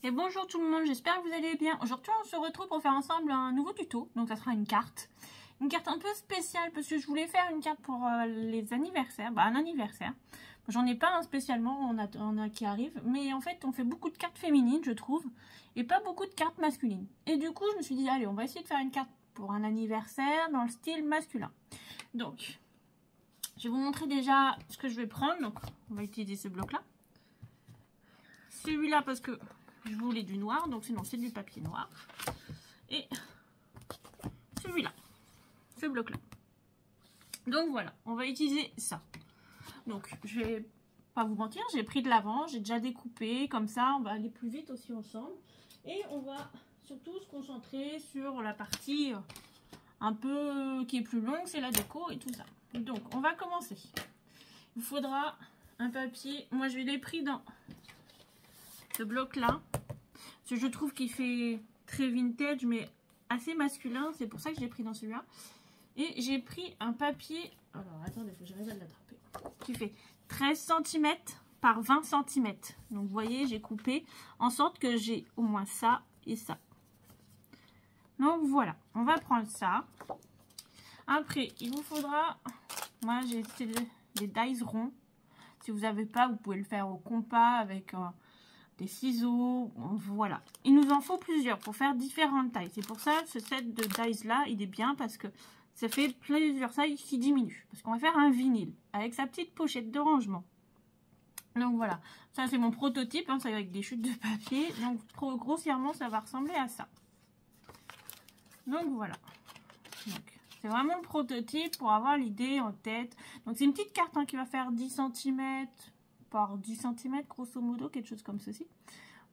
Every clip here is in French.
Et bonjour tout le monde, j'espère que vous allez bien. Aujourd'hui on se retrouve pour faire ensemble un nouveau tuto, donc ça sera une carte. Une carte un peu spéciale parce que je voulais faire une carte pour les anniversaires, un anniversaire. J'en ai pas un spécialement, on a qui arrive, mais en fait on fait beaucoup de cartes féminines je trouve, et pas beaucoup de cartes masculines. Et du coup je me suis dit allez on va essayer de faire une carte pour un anniversaire dans le style masculin. Donc je vais vous montrer déjà ce que je vais prendre, donc on va utiliser ce bloc là. Celui-là parce que je voulais du noir, donc sinon c'est du papier noir. Et celui-là, ce bloc-là. Donc voilà, on va utiliser ça. Donc je vais pas vous mentir, j'ai pris de l'avant, j'ai déjà découpé, comme ça on va aller plus vite aussi ensemble. Et on va surtout se concentrer sur la partie un peu qui est plus longue, c'est la déco et tout ça. Donc on va commencer. Il faudra un papier, moi je l'ai pris dans ce bloc là. Parce que je trouve qu'il fait très vintage mais assez masculin, c'est pour ça que j'ai pris dans celui-là. Et j'ai pris un papier, alors attendez, il faut que j'arrive à l'attraper, qui fait 13 cm par 20 cm. Donc vous voyez, j'ai coupé en sorte que j'ai au moins ça et ça. Donc voilà, on va prendre ça. Après, il vous faudra, moi j'ai des dies ronds. Si vous n'avez pas, vous pouvez le faire au compas avec des ciseaux, voilà. Il nous en faut plusieurs pour faire différentes tailles. C'est pour ça ce set de dies là, il est bien parce que ça fait plusieurs tailles qui diminuent. Parce qu'on va faire un vinyle avec sa petite pochette de rangement. Donc voilà, ça c'est mon prototype, hein, c'est avec des chutes de papier. Donc grossièrement ça va ressembler à ça. Donc voilà. C'est vraiment le prototype pour avoir l'idée en tête. Donc c'est une petite carte hein, qui va faire 10 cm par 10 cm grosso modo, quelque chose comme ceci.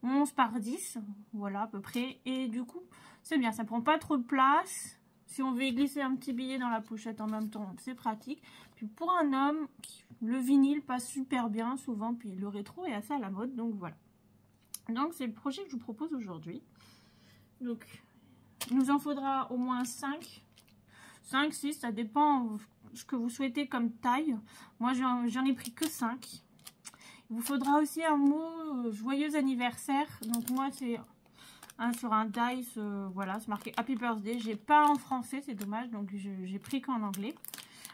11 par 10, voilà à peu près. Et du coup, c'est bien, ça prend pas trop de place. Si on veut glisser un petit billet dans la pochette en même temps, c'est pratique. Puis pour un homme, le vinyle passe super bien souvent, puis le rétro est assez à la mode, donc voilà. Donc c'est le projet que je vous propose aujourd'hui. Donc, il nous en faudra au moins 5, 6, ça dépend ce que vous souhaitez comme taille. Moi, j'en ai pris que 5. Il vous faudra aussi un mot joyeux anniversaire. Donc moi c'est sur un dice, voilà, c'est marqué Happy Birthday. J'ai pas en français, c'est dommage, donc j'ai pris qu'en anglais.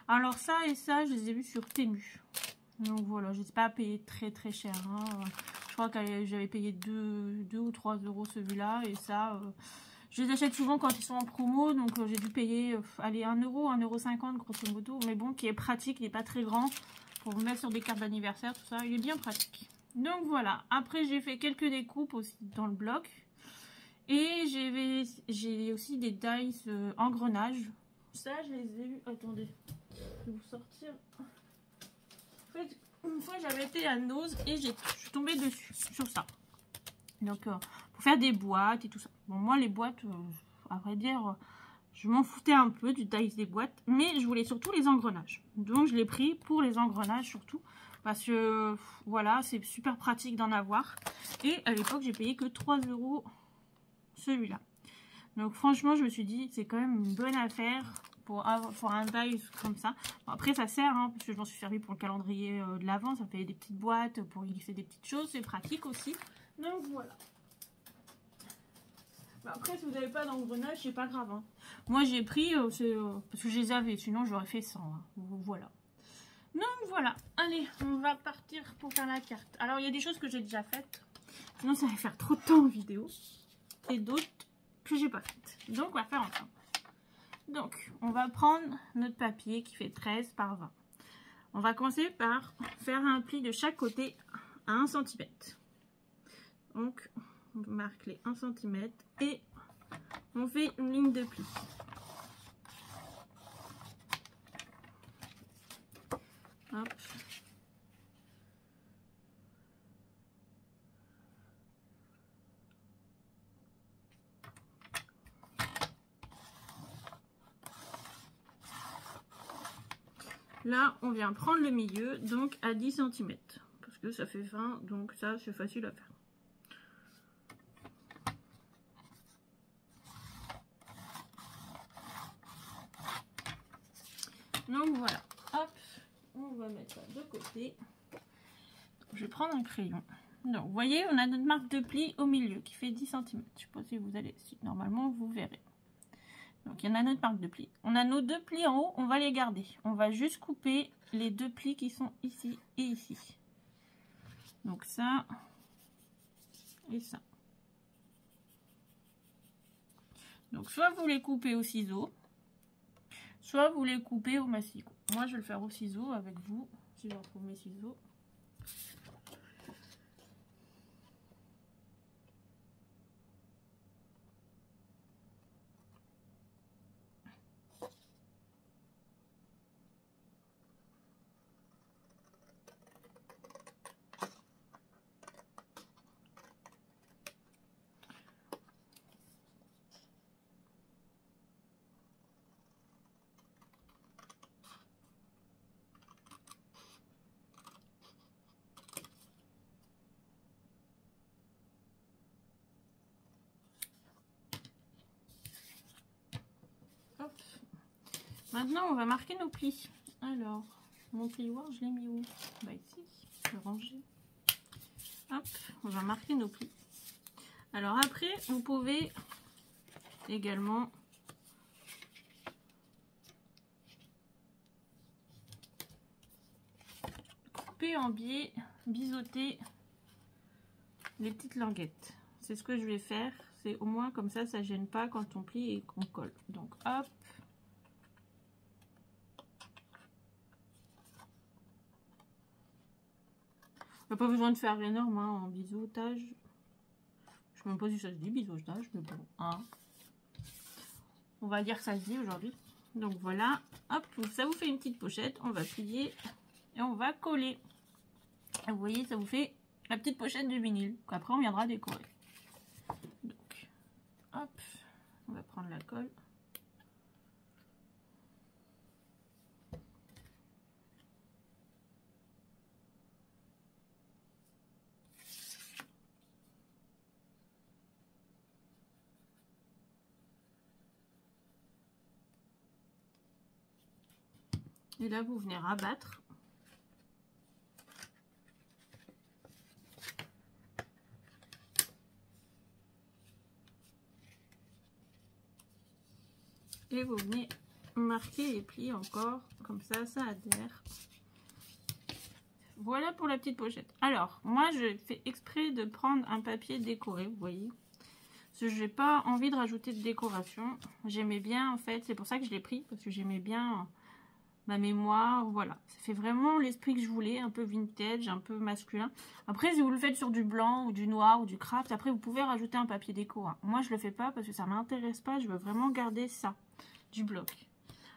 Alors ça et ça, je les ai vus sur Temu. Donc voilà, je n'ai pas payé très cher. Hein. Je crois que j'avais payé 2 ou 3 euros celui-là. Et ça, je les achète souvent quand ils sont en promo. Donc j'ai dû payer, allez, 1 euro, 1,50 € grosso modo. Mais bon, qui est pratique, il n'est pas très grand. Pour vous mettre sur des cartes d'anniversaire, tout ça, il est bien pratique. Donc voilà, après j'ai fait quelques découpes aussi dans le bloc. Et j'ai aussi des dies engrenages. Ça, je les ai eu. Attendez, je vais vous sortir. En fait, une fois j'avais été à Nose et je suis tombée dessus, sur ça. Donc, pour faire des boîtes et tout ça. Bon, moi, les boîtes, à vrai dire, je m'en foutais un peu du dies des boîtes, mais je voulais surtout les engrenages. Donc je l'ai pris pour les engrenages surtout, parce que voilà, c'est super pratique d'en avoir. Et à l'époque, j'ai payé que 3 € celui-là. Donc franchement, je me suis dit, c'est quand même une bonne affaire pour un dies comme ça. Bon, après, ça sert, hein, parce que je m'en suis servi pour le calendrier de l'Avent. Ça fait des petites boîtes pour glisser des petites choses, c'est pratique aussi. Donc voilà. Après, si vous n'avez pas d'engrenage, c'est pas grave. Hein. Moi, j'ai pris, parce que je les avais, sinon j'aurais fait 100. Hein. Voilà. Donc voilà, allez, on va partir pour faire la carte. Alors, il y a des choses que j'ai déjà faites, sinon ça va faire trop de temps en vidéo. Et d'autres que j'ai pas faites. Donc, on va faire ensemble. Donc, on va prendre notre papier qui fait 13 par 20. On va commencer par faire un pli de chaque côté à 1 cm. Donc, on marque les 1 cm et on fait une ligne de pli. Hop. Là, on vient prendre le milieu, donc à 10 cm. Parce que ça fait 20, donc ça, c'est facile à faire. Donc voilà, hop, on va mettre ça de côté. Je vais prendre un crayon. Donc, vous voyez, on a notre marque de pli au milieu qui fait 10 cm. Je ne sais pas si vous allez... Si, normalement, vous verrez. Donc, il y en a notre marque de pli. On a nos 2 plis en haut, on va les garder. On va juste couper les 2 plis qui sont ici et ici. Donc, ça et ça. Donc, soit vous les coupez au ciseau, soit vous les coupez au massicot. Moi, je vais le faire au ciseau avec vous, si je retrouve mes ciseaux. Maintenant, on va marquer nos plis. Alors, mon plioir, je l'ai mis où? Bah ici, je vais ranger. Hop, on va marquer nos plis. Alors après, vous pouvez également couper en biais, biseauter les petites languettes. C'est ce que je vais faire. C'est au moins comme ça gêne pas quand on plie et qu'on colle. Donc hop. Il n'y a pas besoin de faire énorme hein, en biseautage. Je ne sais même pas si ça se dit biseautage, mais bon. Hein. On va dire que ça se dit aujourd'hui. Donc voilà. Hop, ça vous fait une petite pochette. On va plier et on va coller. Et vous voyez, ça vous fait la petite pochette du vinyle. Après, on viendra décorer. Donc, hop, on va prendre la colle. Et là, vous venez rabattre. Et vous venez marquer les plis encore, comme ça, ça adhère. Voilà pour la petite pochette. Alors, moi, je fais exprès de prendre un papier décoré, vous voyez. Parce que je n'ai pas envie de rajouter de décoration. J'aimais bien, en fait, c'est pour ça que je l'ai pris, parce que j'aimais bien ma mémoire, voilà. Ça fait vraiment l'esprit que je voulais, un peu vintage, un peu masculin. Après, si vous le faites sur du blanc ou du noir ou du craft, après, vous pouvez rajouter un papier déco. Hein. Moi, je le fais pas parce que ça m'intéresse pas. Je veux vraiment garder ça, du bloc.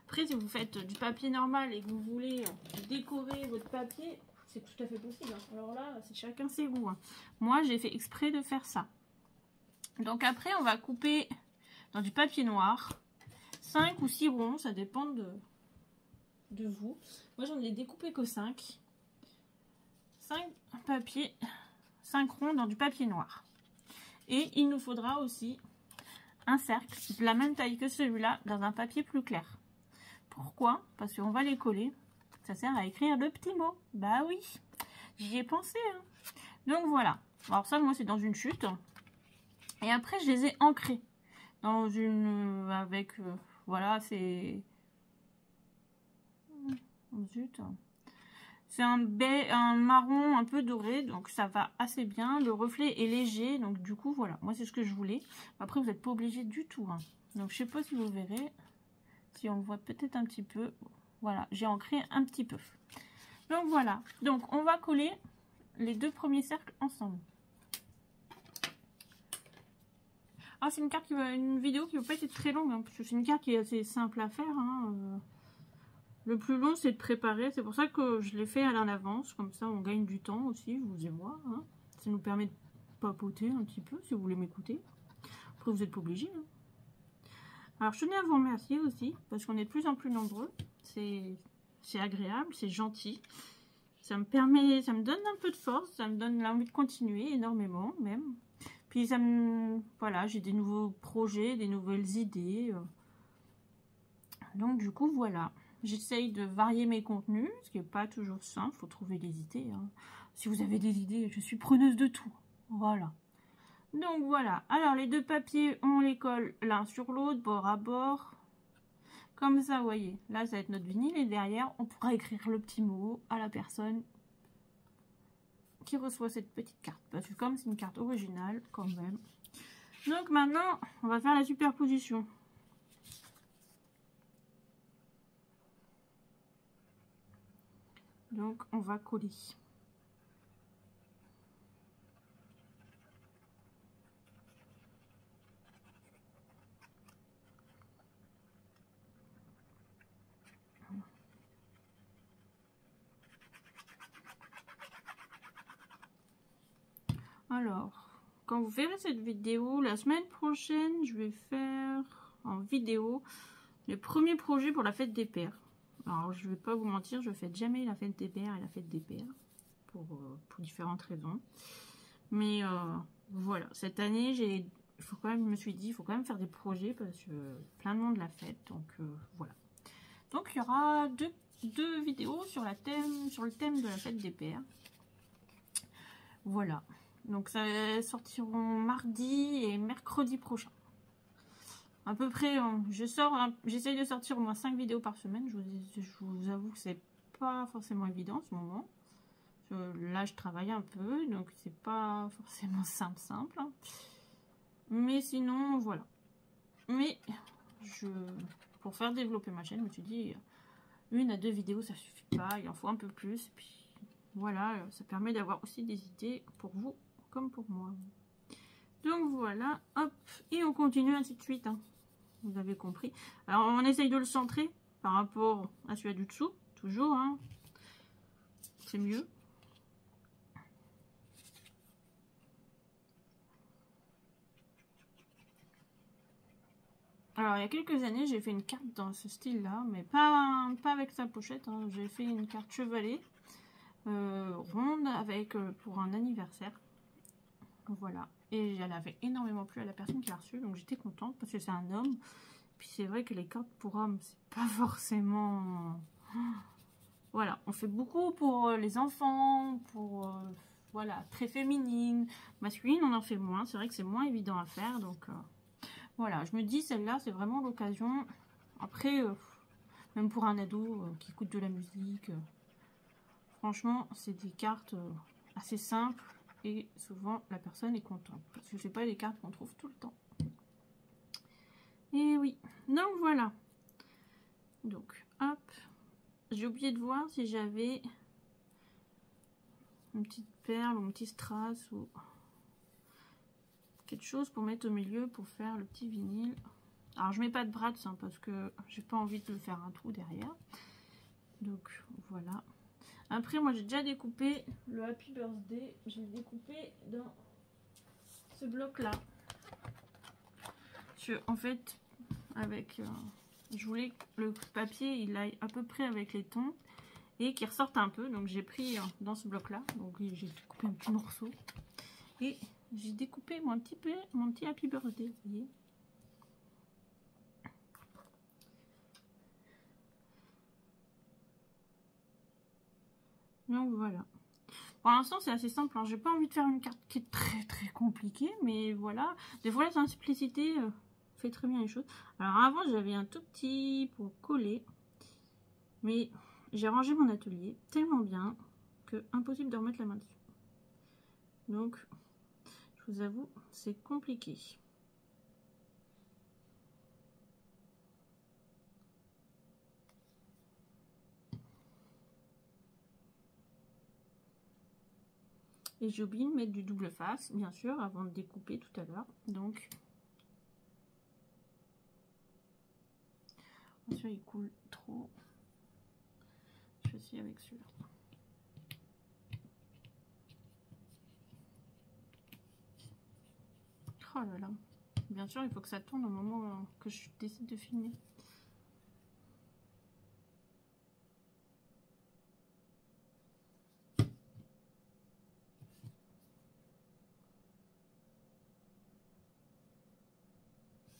Après, si vous faites du papier normal et que vous voulez décorer votre papier, c'est tout à fait possible. Hein. Alors là, c'est chacun ses goûts. Hein. Moi, j'ai fait exprès de faire ça. Donc après, on va couper dans du papier noir 5 ou 6 ronds, ça dépend de vous. Moi, j'en ai découpé que 5. 5 papiers, 5 ronds dans du papier noir. Et il nous faudra aussi un cercle de la même taille que celui-là dans un papier plus clair. Pourquoi? Parce qu'on va les coller. Ça sert à écrire de petits mots. Bah oui, j'y ai pensé. Hein. Donc voilà. Alors ça, moi, c'est dans une chute. Et après, je les ai ancrés dans une... avec... voilà, c'est... Zut. C'est un marron un peu doré, donc ça va assez bien. Le reflet est léger, donc du coup, voilà. Moi, c'est ce que je voulais. Après, vous n'êtes pas obligé du tout. Hein. Donc, je sais pas si vous verrez. Si on le voit peut-être un petit peu. Voilà, j'ai ancré un petit peu. Donc, voilà. Donc, on va coller les 2 premiers cercles ensemble. Ah, c'est une carte une vidéo qui ne va pas être très longue, hein, parce que c'est une carte qui est assez simple à faire. Hein, Le plus long, c'est de préparer. C'est pour ça que je l'ai fait à l'avance. Comme ça, on gagne du temps aussi, vous et moi. Hein. Ça nous permet de papoter un petit peu, si vous voulez m'écouter. Après, vous n'êtes pas obligés. Hein. Alors, je tenais à vous remercier aussi, parce qu'on est de plus en plus nombreux. C'est agréable, c'est gentil. Ça me permet, ça me donne un peu de force. Ça me donne l'envie de continuer énormément, même. Puis, ça me... Voilà, j'ai des nouveaux projets, des nouvelles idées. Donc, du coup, voilà. J'essaye de varier mes contenus, ce qui n'est pas toujours simple, il faut trouver des idées. Hein. Si vous avez des idées, je suis preneuse de tout. Voilà. Donc voilà. Alors les deux papiers, on les colle l'un sur l'autre, bord à bord. Comme ça, vous voyez. Là, ça va être notre vinyle. Et derrière, on pourra écrire le petit mot à la personne qui reçoit cette petite carte. Parce que comme c'est une carte originale, quand même. Donc maintenant, on va faire la superposition. Donc on va coller. Alors, quand vous verrez cette vidéo, la semaine prochaine, je vais faire en vidéo le premier projet pour la fête des pères. Alors, je vais pas vous mentir, je ne fais jamais la fête des pères et la fête des pères pour différentes raisons. Mais voilà, cette année, je me suis dit, il faut quand même faire des projets parce que plein de monde l'a fête. Donc voilà. Donc il y aura deux vidéos sur le thème de la fête des pères. Voilà. Donc ça sortiront mardi et mercredi prochain. À peu près, j'essaye de sortir au moins 5 vidéos par semaine. Je vous avoue que c'est pas forcément évident en ce moment. Là, je travaille un peu, donc c'est pas forcément simple. Mais sinon, voilà. Mais pour faire développer ma chaîne, je me suis dit, 1 à 2 vidéos, ça suffit pas. Il en faut un peu plus. Puis voilà, ça permet d'avoir aussi des idées pour vous comme pour moi. Donc voilà, hop, et on continue ainsi de suite. Hein. Vous avez compris. Alors on essaye de le centrer par rapport à celui du dessous, toujours. Hein. C'est mieux. Alors il y a quelques années, j'ai fait une carte dans ce style-là, mais pas avec sa pochette. Hein. J'ai fait une carte chevalet ronde avec pour un anniversaire. Voilà. Et elle avait énormément plu à la personne qui l'a reçue, donc j'étais contente parce que c'est un homme. Puis c'est vrai que les cartes pour hommes, c'est pas forcément... Voilà, on fait beaucoup pour les enfants, pour... voilà, très féminine. Masculine, on en fait moins. C'est vrai que c'est moins évident à faire, donc... voilà, je me dis, celle-là, c'est vraiment l'occasion. Après, même pour un ado qui écoute de la musique, franchement, c'est des cartes assez simples. Et souvent, la personne est contente. Parce que c'est pas les cartes qu'on trouve tout le temps. Et oui. Donc, voilà. Donc, hop. J'ai oublié de voir si j'avais une petite perle ou une petite strass ou quelque chose pour mettre au milieu pour faire le petit vinyle. Alors, je mets pas de brads hein, parce que j'ai pas envie de le faire un trou derrière. Donc, voilà. Après, moi, j'ai déjà découpé le Happy Birthday. Je l'ai découpé dans ce bloc-là. En fait, avec... je voulais que le papier, il aille à peu près avec les tons et qu'il ressorte un peu. Donc, j'ai pris dans ce bloc-là. Donc, j'ai découpé un petit morceau. Et j'ai découpé mon petit Happy Birthday, vous voyez. Donc, voilà. Pour l'instant, c'est assez simple. Hein. J'ai pas envie de faire une carte qui est très très compliquée, mais voilà. Des fois, la simplicité fait très bien les choses. Alors avant, j'avais un tout petit pour coller, mais j'ai rangé mon atelier tellement bien que impossible de remettre la main dessus. Donc, je vous avoue, c'est compliqué. Et j'ai oublié de mettre du double face, bien sûr, avant de découper tout à l'heure. Donc, celui-là, il coule trop. Je suis avec celui-là. Oh là là. Bien sûr, il faut que ça tourne au moment que je décide de filmer.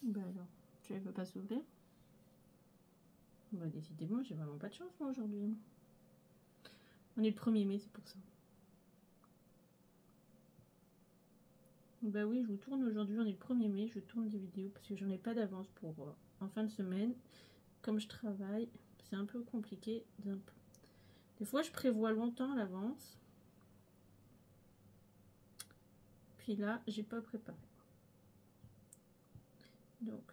Bah alors, tu ne veux pas s'ouvrir? Bah décidément, j'ai vraiment pas de chance moi aujourd'hui. On est le 1er mai, c'est pour ça. Bah oui, je vous tourne aujourd'hui, on est le 1er mai, je tourne des vidéos parce que j'en ai pas d'avance pour en fin de semaine. Comme je travaille, c'est un peu compliqué. Des fois, je prévois longtemps à l'avance. Puis là, j'ai pas préparé. Donc...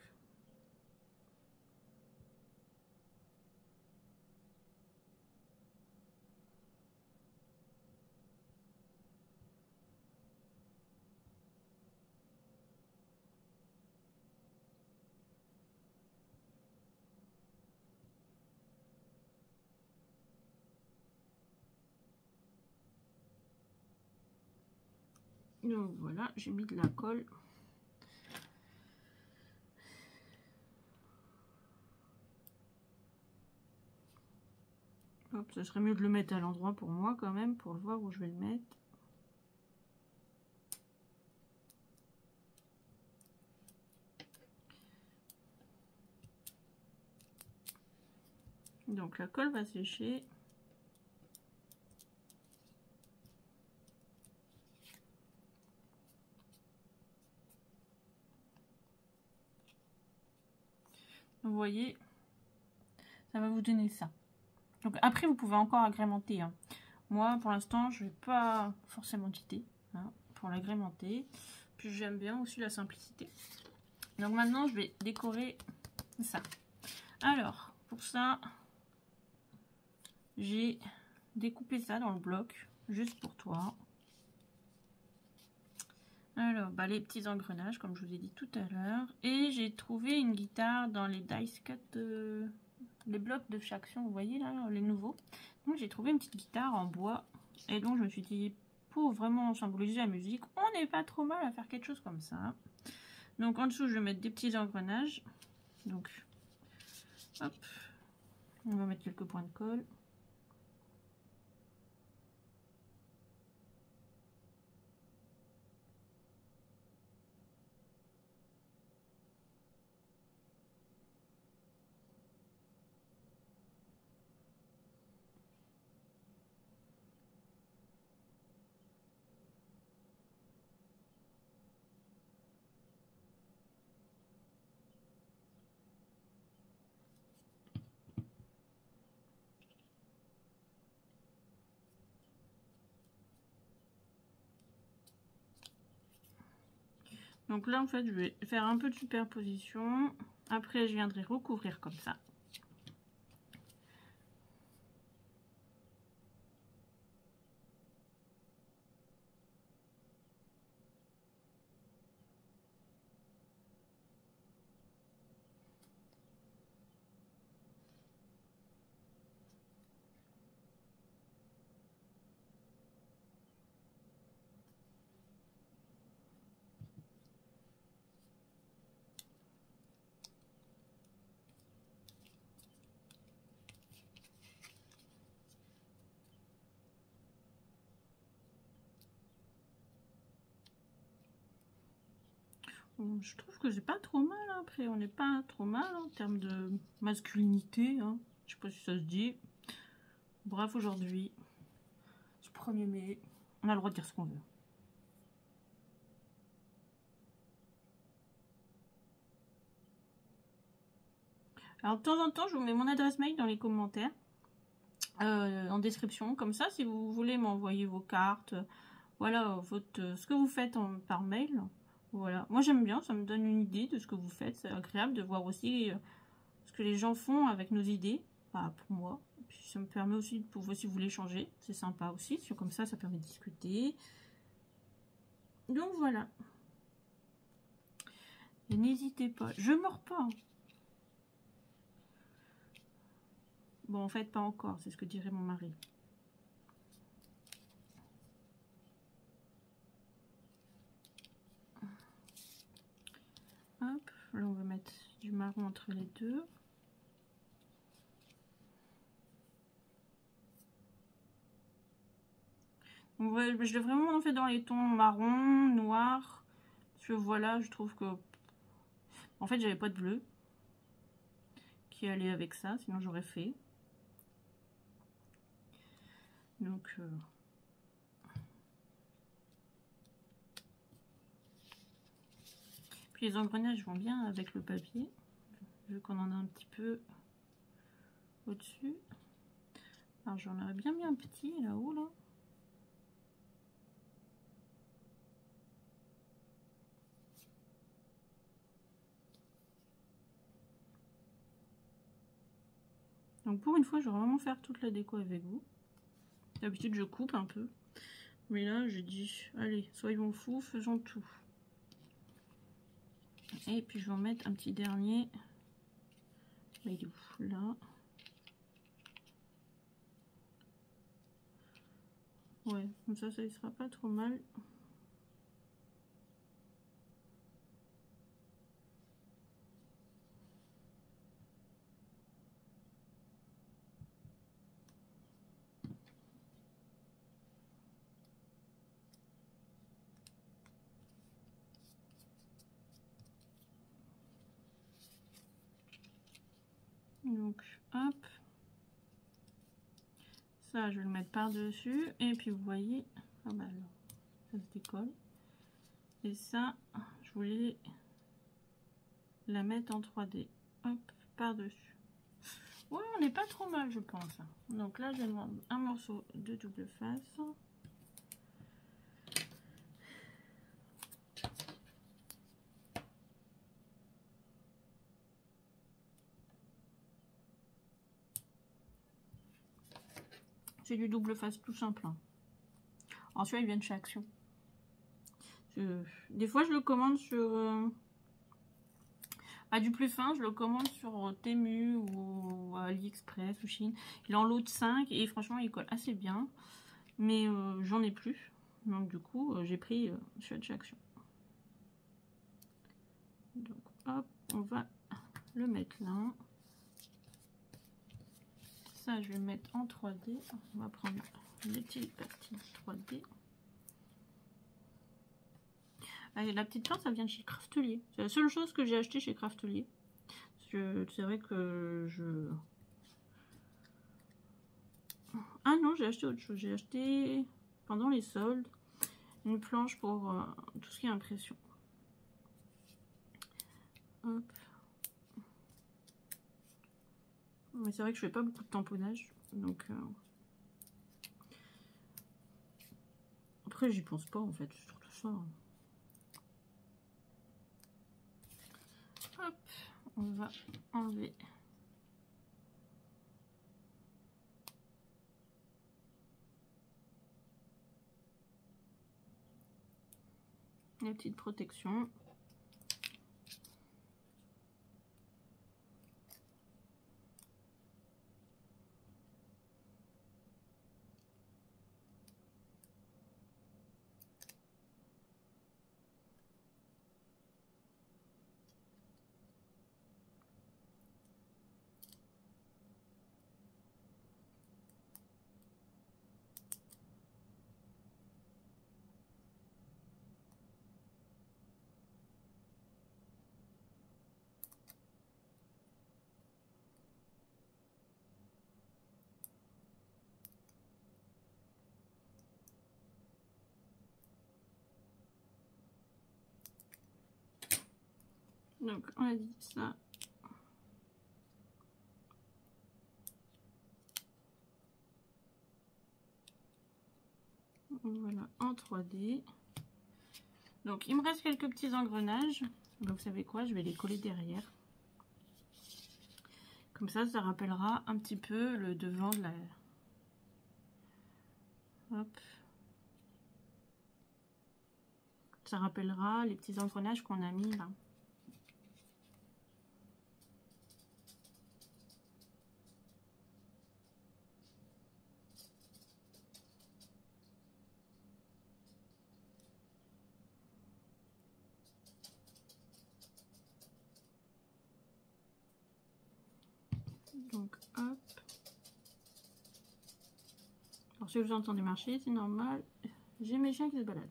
Donc voilà, j'ai mis de la colle. Hop, ça serait mieux de le mettre à l'endroit pour moi quand même, pour voir où je vais le mettre. Donc la colle va sécher. Vous voyez, ça va vous donner ça. Donc après, vous pouvez encore agrémenter. Hein. Moi, pour l'instant, je vais pas forcément quitter pour l'agrémenter. Puis j'aime bien aussi la simplicité. Donc maintenant, je vais décorer ça. Alors, pour ça, j'ai découpé ça dans le bloc, juste pour toi. Alors, bah, les petits engrenages, comme je vous ai dit tout à l'heure. Et j'ai trouvé une guitare dans les dice cut, les blocs de chaque action, vous voyez là, les nouveaux. Donc j'ai trouvé une petite guitare en bois. Et donc je me suis dit, pour vraiment symboliser la musique, on n'est pas trop mal à faire quelque chose comme ça. Donc en dessous, je vais mettre des petits engrenages. Donc, hop, on va mettre quelques points de colle. Donc là, en fait, je vais faire un peu de superposition. Après, je viendrai recouvrir comme ça. Je trouve que c'est pas trop mal. Après, on n'est pas trop mal en termes de masculinité. Hein. Je sais pas si ça se dit. Bref, aujourd'hui, ce 1er mai, on a le droit de dire ce qu'on veut. Alors, de temps en temps, je vous mets mon adresse mail dans les commentaires, en description. Comme ça, si vous voulez m'envoyer vos cartes, voilà, ce que vous faites par mail. Voilà, moi j'aime bien, ça me donne une idée de ce que vous faites. C'est agréable de voir aussi ce que les gens font avec nos idées. Bah, pour moi. Puis ça me permet aussi de pouvoir, si vous voulez changer, c'est sympa aussi. Comme ça, ça permet de discuter. Donc voilà. Et n'hésitez pas, je mords pas. Hein. Bon, en fait, pas encore, c'est ce que dirait mon mari. Hop, là on va mettre du marron entre les deux. Je l'ai vraiment fait dans les tons marron, noir. Parce que voilà, je trouve que... En fait, j'avais pas de bleu qui allait avec ça, sinon j'aurais fait. Donc... Puis les engrenages vont bien avec le papier, vu qu'on en a un petit peu au-dessus. Alors j'en aurais bien petit là-haut là. Donc pour une fois, je vais vraiment faire toute la déco avec vous. D'habitude, je coupe un peu. Mais là, j'ai dit, allez, soyons fous, faisons tout. Et puis, je vais en mettre un petit dernier. Là, il est où? Là. Ouais, comme ça ne sera pas trop mal. Donc, hop. Ça, je vais le mettre par-dessus. Et puis, vous voyez, ah bah alors, ça se décolle. Et ça, je voulais la mettre en 3D. Hop, par-dessus. Ouais, on n'est pas trop mal, je pense. Donc là, je vais prendre un morceau de double face. C'est du double face tout simple. Ensuite, ils viennent chez Action. Des fois, je le commande sur... du plus fin, je le commande sur Temu ou AliExpress ou Chine. Il est en lot de 5 et franchement, il colle assez bien. Mais j'en ai plus. Donc du coup, j'ai pris chez Action. Donc hop, on va le mettre là. Ça, je vais le mettre en 3D. On va prendre les petites pastilles 3D. La petite plante, ça vient de chez Craftelier. C'est la seule chose que j'ai acheté chez Craftelier. C'est vrai que je... Ah non, j'ai acheté autre chose. J'ai acheté, pendant les soldes, une planche pour tout ce qui est impression. Hop. Mais c'est vrai que je fais pas beaucoup de tamponnage. Donc... Après, j'y pense pas, en fait. C'est surtout ça. Hop. On va enlever... la petite protection. Donc, on a dit ça. Voilà, en 3D. Donc, il me reste quelques petits engrenages. Donc, vous savez quoi? Je vais les coller derrière. Comme ça rappellera un petit peu le devant de la... Hop. Ça rappellera les petits engrenages qu'on a mis là. Donc, hop. Alors, si vous entendez marcher, c'est normal. J'ai mes chiens qui se baladent.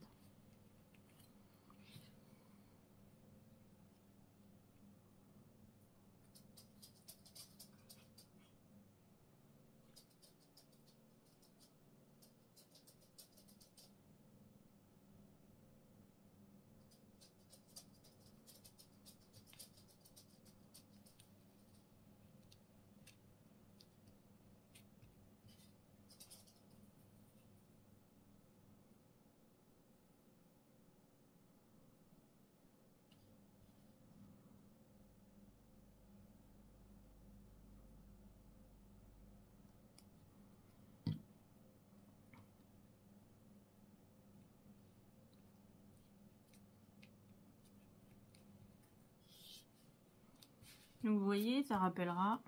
Donc vous voyez, ça rappellera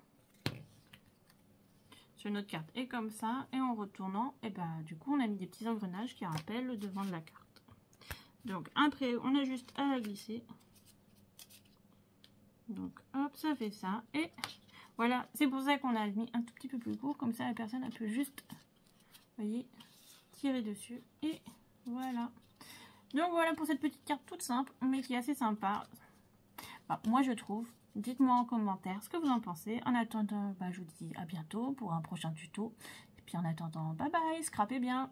sur notre carte. Et comme ça, et en retournant, et ben du coup on a mis des petits engrenages qui rappellent le devant de la carte. Donc après, on a juste à la glisser. Donc hop, ça fait ça. Et voilà, c'est pour ça qu'on a mis un tout petit peu plus court. Comme ça, la personne elle peut juste, vous voyez, tirer dessus. Et voilà. Donc voilà pour cette petite carte toute simple, mais qui est assez sympa. Bah, moi je trouve. Dites-moi en commentaire ce que vous en pensez. En attendant, bah, je vous dis à bientôt pour un prochain tuto. Et puis en attendant, bye bye, scrapez bien.